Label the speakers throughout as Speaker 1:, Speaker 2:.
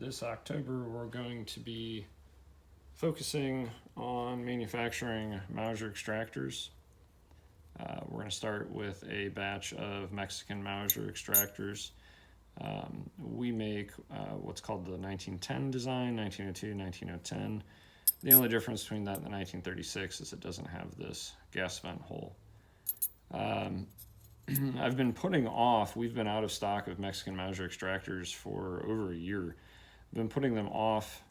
Speaker 1: This October we're going to be focusing on manufacturing Mauser extractors. We're going to start with a batch of Mexican Mauser extractors. We make what's called the 1910 design, 1902, 1910. The only difference between that and the 1936 is it doesn't have this gas vent hole. I've been putting off, we've been out of stock of Mexican Mauser extractors for over a year. I've been putting them off,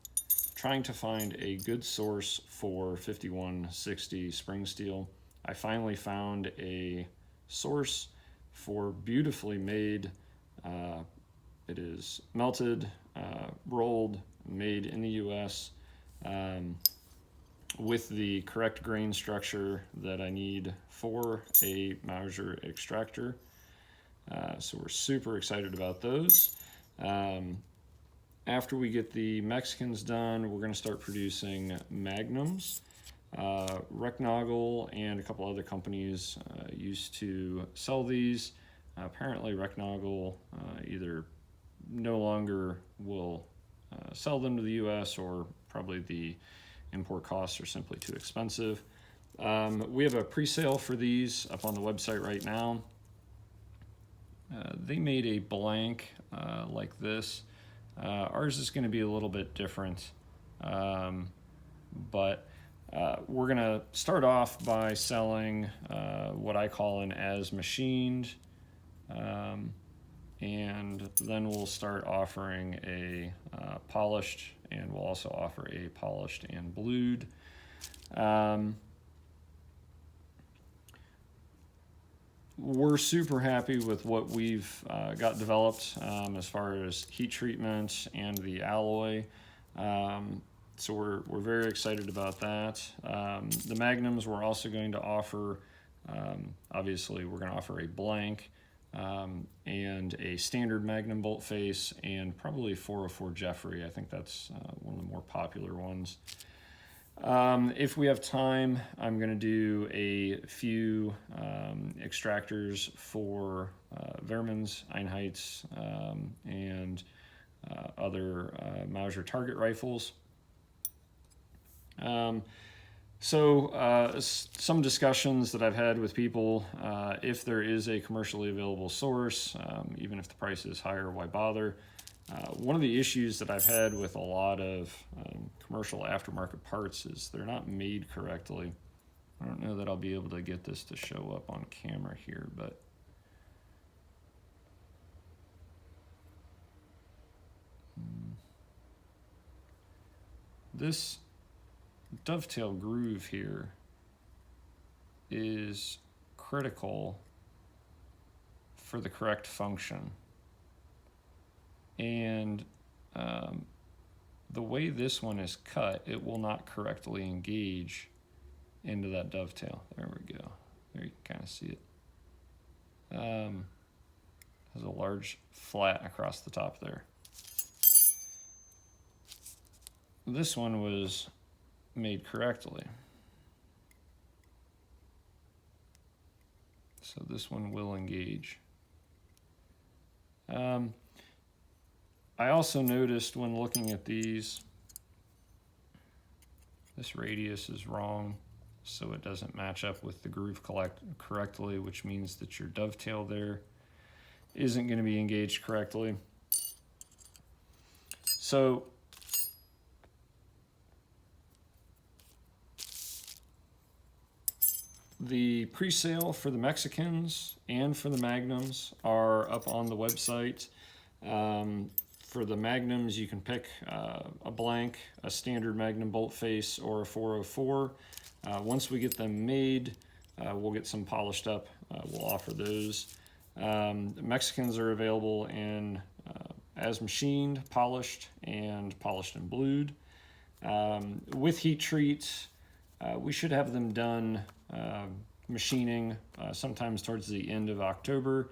Speaker 1: trying to find a good source for 5160 spring steel. I finally found a source for beautifully made. It is melted, rolled, made in the US, with the correct grain structure that I need for a Mauser extractor. So we're super excited about those. After we get the Mexicans done, we're going to start producing Magnums. Recknagel and a couple other companies used to sell these. Apparently Recknagel either no longer will sell them to the US, or probably the import costs are simply too expensive. We have a pre-sale for these up on the website right now. They made a blank like this. Ours is going to be a little bit different, but we're going to start off by selling what I call an as machined, and then we'll start offering a polished, and we'll also offer a polished and blued. We're super happy with what we've got developed as far as heat treatment and the alloy. So we're very excited about that. The Magnums we're also going to offer, obviously we're going to offer a blank and a standard Magnum bolt face, and probably 404 Jeffrey. I think that's one of the more popular ones. If we have time, I'm going to do a few extractors for Wehrmann's, Einheits, and other Mauser target rifles. Some discussions that I've had with people, if there is a commercially available source, even if the price is higher, why bother? One of the issues that I've had with a lot of commercial aftermarket parts is they're not made correctly. I don't know that I'll be able to get this to show up on camera here, but this dovetail groove here is critical for the correct function. And the way this one is cut, it will not correctly engage into that dovetail. There we go. There you can kind of see it. Has a large flat across the top there. This one was made correctly. So this one will engage. I also noticed when looking at these, this radius is wrong, so it doesn't match up with the groove correctly, which means that your dovetail there isn't going to be engaged correctly. So the pre-sale for the Mexicans and for the Magnums are up on the website. For the Magnums, you can pick a blank, a standard Magnum bolt face, or a 404. Once we get them made, we'll get some polished up. We'll offer those. The Mexicans are available in as machined, polished and blued. With heat treat, we should have them done machining sometimes towards the end of October.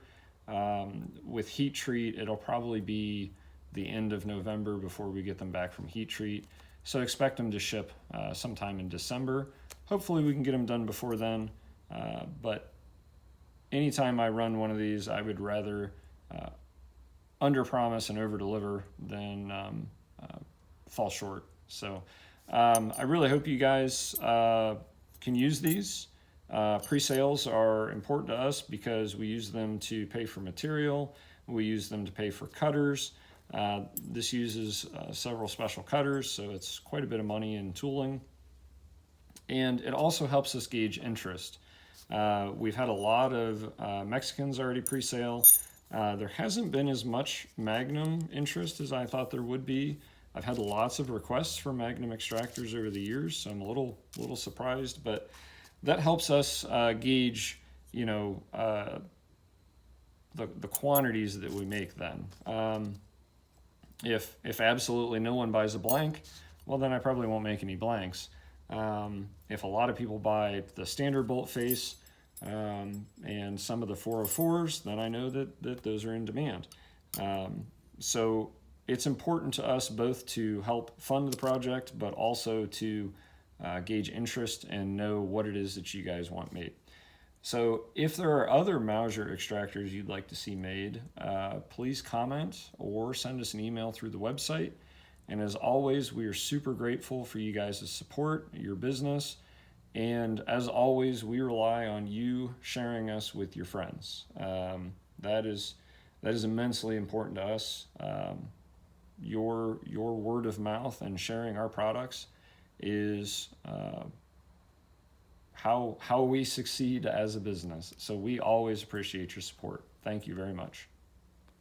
Speaker 1: With heat treat, it'll probably be the end of November before we get them back from heat treat. So expect them to ship sometime in December. Hopefully we can get them done before then. But anytime I run one of these, I would rather under promise and over deliver than fall short. So I really hope you guys can use these. Pre-sales are important to us because we use them to pay for material. We use them to pay for cutters. This uses several special cutters, so it's quite a bit of money in tooling. And it also helps us gauge interest. We've had a lot of Mexicans already pre-sale. There hasn't been as much Magnum interest as I thought there would be. I've had lots of requests for Magnum extractors over the years, so I'm a little surprised, but that helps us gauge, the quantities that we make then. If absolutely no one buys a blank, well, then I probably won't make any blanks. If a lot of people buy the standard bolt face and some of the 404s, then I know that those are in demand. So it's important to us both to help fund the project, but also to gauge interest and know what it is that you guys want made. So if there are other Mauser extractors you'd like to see made, please comment or send us an email through the website. And as always, we are super grateful for you guys' support, your business. And as always, we rely on you sharing us with your friends. That is immensely important to us. Your word of mouth and sharing our products is how we succeed as a business. So we always appreciate your support. Thank you very much.